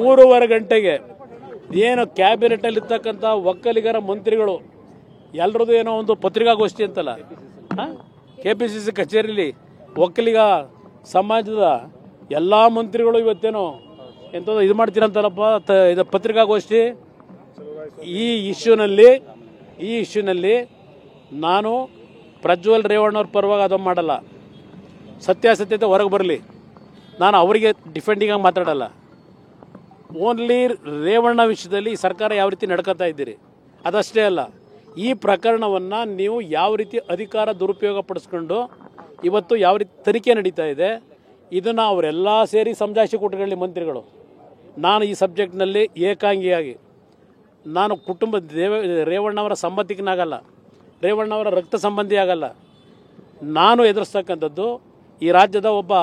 3:30 ಗಂಟೆಗೆ ಏನು ಕ್ಯಾಬಿನೆಟಲ್ಲಿ ಇರ್ತಕ್ಕಂಥ ಒಕ್ಕಲಿಗರ ಮಂತ್ರಿಗಳು ಎಲ್ಲರದ್ದು ಏನೋ ಒಂದು ಪತ್ರಿಕಾಗೋಷ್ಠಿ ಅಂತಲ್ಲ, KPCC ಕಚೇರಿಯಲ್ಲಿ ಒಕ್ಕಲಿಗ ಸಮಾಜದ ಎಲ್ಲ ಮಂತ್ರಿಗಳು ಇವತ್ತೇನೋ ಎಂಥದ್ದು ಇದು ಮಾಡ್ತೀರಂತಲ್ಲಪ್ಪ, ಇದು ಪತ್ರಿಕಾಗೋಷ್ಠಿ. ಈ ಇಶ್ಯೂನಲ್ಲಿ ನಾನು ಪ್ರಜ್ವಲ್ ರೇವಣ್ಣವ್ರ ಪರವಾಗಿ ಅದನ್ನು ಮಾಡಲ್ಲ. ಸತ್ಯಾಸತ್ಯತೆ ಹೊರಗೆ ಬರಲಿ, ನಾನು ಅವರಿಗೆ ಡಿಫೆಂಡಿಂಗಾಗಿ ಮಾತಾಡಲ್ಲ. ಓನ್ಲಿ ರೇವಣ್ಣ ವಿಷಯದಲ್ಲಿ ಸರ್ಕಾರ ಯಾವ ರೀತಿ ನಡ್ಕೊತಾ ಇದ್ದೀರಿ ಅದಷ್ಟೇ ಅಲ್ಲ, ಈ ಪ್ರಕರಣವನ್ನು ನೀವು ಯಾವ ರೀತಿ ಅಧಿಕಾರ ದುರುಪಯೋಗ ಪಡಿಸ್ಕೊಂಡು ಇವತ್ತು ಯಾವ ರೀತಿ ತನಿಖೆ ನಡೀತಾ ಇದೆ ಇದನ್ನು ಅವರೆಲ್ಲ ಸೇರಿ ಸಮಜಾಯಿಷಿ ಕೊಟ್ಟುಕೊಳ್ಳಿ ಮಂತ್ರಿಗಳು. ನಾನು ಈ ಸಬ್ಜೆಕ್ಟ್ನಲ್ಲಿ ಏಕಾಂಗಿಯಾಗಿ ನಾನು ರೇವಣ್ಣವರ ಸಂಬಂಧಿಕನಾಗಲ್ಲ, ರೇವಣ್ಣವರ ರಕ್ತ ಸಂಬಂಧಿ ಆಗಲ್ಲ. ನಾನು ಎದುರಿಸ್ತಕ್ಕಂಥದ್ದು ಈ ರಾಜ್ಯದ ಒಬ್ಬ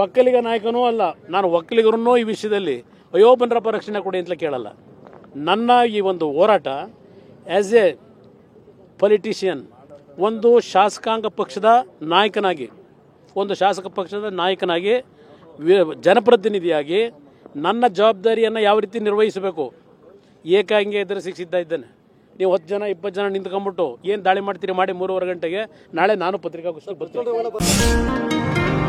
ಒಕ್ಕಲಿಗ ನಾಯಕನೂ ಅಲ್ಲ. ನಾನು ಒಕ್ಕಲಿಗರನ್ನೂ ಈ ವಿಷಯದಲ್ಲಿ ಅಯೋಬನರಪ್ಪ ರಕ್ಷಣೆ ಕೊಡಿ ಅಂತಲೇ ಕೇಳಲ್ಲ. ನನ್ನ ಈ ಒಂದು ಹೋರಾಟ ಆ್ಯಸ್ ಎ ಪೊಲಿಟಿಷಿಯನ್, ಒಂದು ಶಾಸಕಾಂಗ ಪಕ್ಷದ ನಾಯಕನಾಗಿ ಜನಪ್ರತಿನಿಧಿಯಾಗಿ ನನ್ನ ಜವಾಬ್ದಾರಿಯನ್ನು ಯಾವ ರೀತಿ ನಿರ್ವಹಿಸಬೇಕು ಏಕಾಂಗಿ ಎದುರಿಸಿದ್ದ ಇದ್ದೇನೆ. ನೀವು 10 ಜನ 20 ಜನ ನಿಂತ್ಕೊಂಡ್ಬಿಟ್ಟು ಏನು ದಾಳಿ ಮಾಡ್ತೀರಿ ಮಾಡಿ 3:30 ಗಂಟೆಗೆ ನಾಳೆ ನಾನು ಪತ್ರಿಕಾಗೋಷ್ಠಿಗೆ ಬರ್ತೀನಿ.